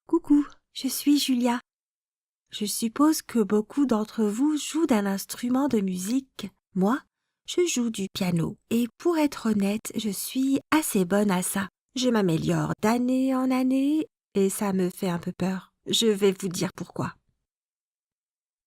Coucou, je suis Julia. Je suppose que beaucoup d'entre vous jouent d'un instrument de musique. Moi, je joue du piano et pour être honnête, je suis assez bonne à ça. Je m'améliore d'année en année et ça me fait un peu peur. Je vais vous dire pourquoi.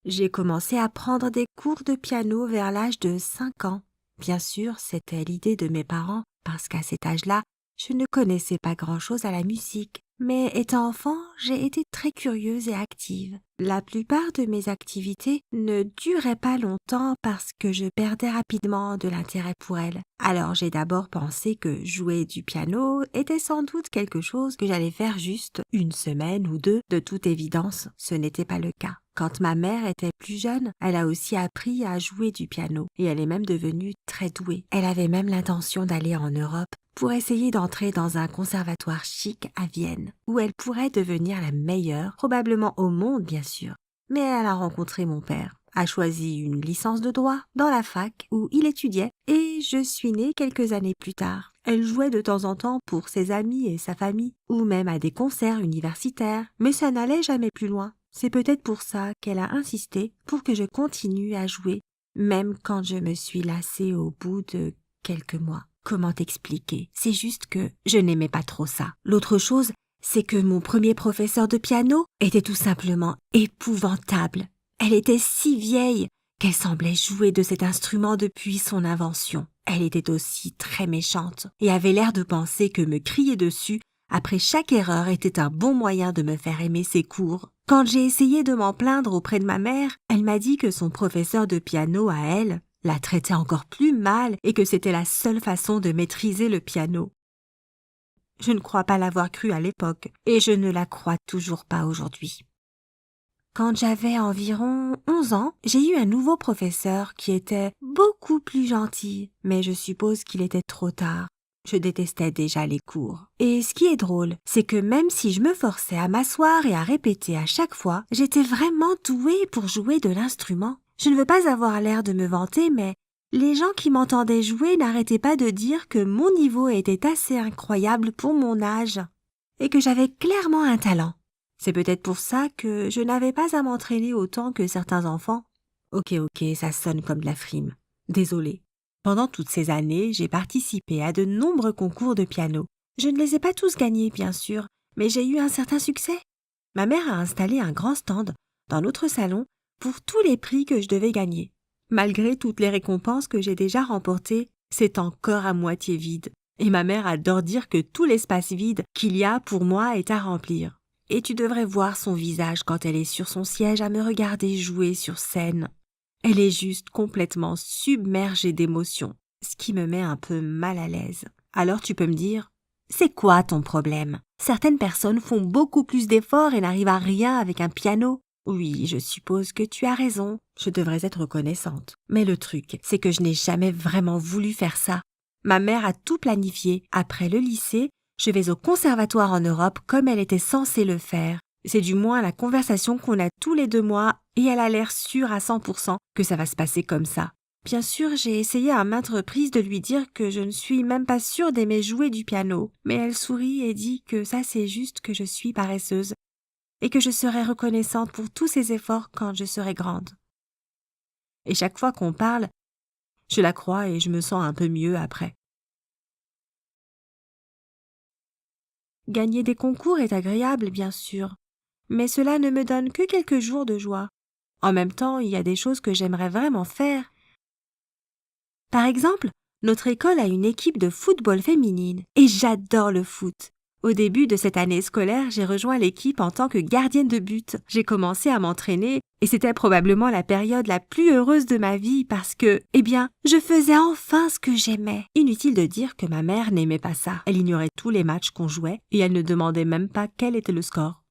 J'ai commencé à prendre des cours de piano vers l'âge de 5 ans. Bien sûr, c'était l'idée de mes parents parce qu'à cet âge-là, je ne connaissais pas grand-chose à la musique. Mais étant enfant, j'ai été très curieuse et active. La plupart de mes activités ne duraient pas longtemps parce que je perdais rapidement de l'intérêt pour elles. Alors j'ai d'abord pensé que jouer du piano était sans doute quelque chose que j'allais faire juste une semaine ou deux. De toute évidence, ce n'était pas le cas. Quand ma mère était plus jeune, elle a aussi appris à jouer du piano et elle est même devenue très douée. Elle avait même l'intention d'aller en Europe pour essayer d'entrer dans un conservatoire chic à Vienne, où elle pourrait devenir la meilleure, probablement au monde bien sûr. Mais elle a rencontré mon père, a choisi une licence de droit dans la fac où il étudiait, et je suis née quelques années plus tard. Elle jouait de temps en temps pour ses amis et sa famille, ou même à des concerts universitaires, mais ça n'allait jamais plus loin. C'est peut-être pour ça qu'elle a insisté pour que je continue à jouer, même quand je me suis lassée au bout de quelques mois. Comment t'expliquer? C'est juste que je n'aimais pas trop ça. L'autre chose, c'est que mon premier professeur de piano était tout simplement épouvantable. Elle était si vieille qu'elle semblait jouer de cet instrument depuis son invention. Elle était aussi très méchante et avait l'air de penser que me crier dessus après chaque erreur était un bon moyen de me faire aimer ses cours. Quand j'ai essayé de m'en plaindre auprès de ma mère, elle m'a dit que son professeur de piano à elle la traitait encore plus mal et que c'était la seule façon de maîtriser le piano. Je ne crois pas l'avoir cru à l'époque et je ne la crois toujours pas aujourd'hui. Quand j'avais environ 11 ans, j'ai eu un nouveau professeur qui était beaucoup plus gentil, mais je suppose qu'il était trop tard. Je détestais déjà les cours. Et ce qui est drôle, c'est que même si je me forçais à m'asseoir et à répéter à chaque fois, j'étais vraiment douée pour jouer de l'instrument. Je ne veux pas avoir l'air de me vanter, mais les gens qui m'entendaient jouer n'arrêtaient pas de dire que mon niveau était assez incroyable pour mon âge et que j'avais clairement un talent. C'est peut-être pour ça que je n'avais pas à m'entraîner autant que certains enfants. Ok, ça sonne comme de la frime. Désolée. Pendant toutes ces années, j'ai participé à de nombreux concours de piano. Je ne les ai pas tous gagnés, bien sûr, mais j'ai eu un certain succès. Ma mère a installé un grand stand dans notre salon pour tous les prix que je devais gagner. Malgré toutes les récompenses que j'ai déjà remportées, c'est encore à moitié vide. Et ma mère adore dire que tout l'espace vide qu'il y a pour moi est à remplir. Et tu devrais voir son visage quand elle est sur son siège à me regarder jouer sur scène. Elle est juste complètement submergée d'émotions, ce qui me met un peu mal à l'aise. Alors tu peux me dire, c'est quoi ton problème? Certaines personnes font beaucoup plus d'efforts et n'arrivent à rien avec un piano. Oui, je suppose que tu as raison, je devrais être reconnaissante. Mais le truc, c'est que je n'ai jamais vraiment voulu faire ça. Ma mère a tout planifié. Après le lycée, je vais au conservatoire en Europe comme elle était censée le faire. C'est du moins la conversation qu'on a tous les 2 mois et elle a l'air sûre à 100% que ça va se passer comme ça. Bien sûr, j'ai essayé à maintes reprises de lui dire que je ne suis même pas sûre d'aimer jouer du piano, mais elle sourit et dit que ça c'est juste que je suis paresseuse et que je serai reconnaissante pour tous ses efforts quand je serai grande. Et chaque fois qu'on parle, je la crois et je me sens un peu mieux après. Gagner des concours est agréable, bien sûr, mais cela ne me donne que quelques jours de joie. En même temps, il y a des choses que j'aimerais vraiment faire. Par exemple, notre école a une équipe de football féminine et j'adore le foot. Au début de cette année scolaire, j'ai rejoint l'équipe en tant que gardienne de but. J'ai commencé à m'entraîner et c'était probablement la période la plus heureuse de ma vie parce que, je faisais enfin ce que j'aimais. Inutile de dire que ma mère n'aimait pas ça. Elle ignorait tous les matchs qu'on jouait et elle ne demandait même pas quel était le score.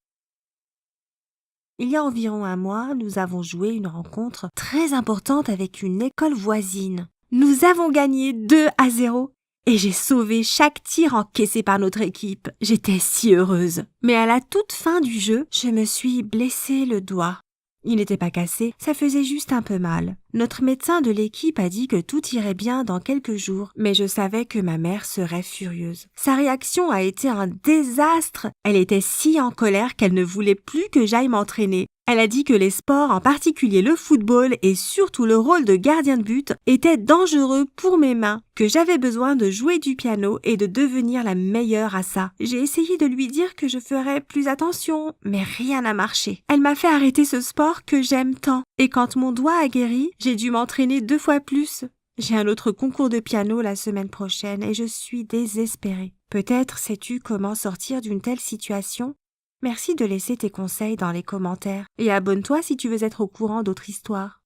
Il y a environ 1 mois, nous avons joué une rencontre très importante avec une école voisine. Nous avons gagné 2-0 et j'ai sauvé chaque tir encaissé par notre équipe. J'étais si heureuse. Mais à la toute fin du jeu, je me suis blessé le doigt. Il n'était pas cassé, ça faisait juste un peu mal. Notre médecin de l'équipe a dit que tout irait bien dans quelques jours, mais je savais que ma mère serait furieuse. Sa réaction a été un désastre. Elle était si en colère qu'elle ne voulait plus que j'aille m'entraîner. Elle a dit que les sports, en particulier le football et surtout le rôle de gardien de but, étaient dangereux pour mes mains, que j'avais besoin de jouer du piano et de devenir la meilleure à ça. J'ai essayé de lui dire que je ferais plus attention, mais rien n'a marché. Elle m'a fait arrêter ce sport que j'aime tant, et quand mon doigt a guéri, j'ai dû m'entraîner 2 fois plus. J'ai un autre concours de piano la semaine prochaine et je suis désespérée. Peut-être sais-tu comment sortir d'une telle situation? Merci de laisser tes conseils dans les commentaires et abonne-toi si tu veux être au courant d'autres histoires.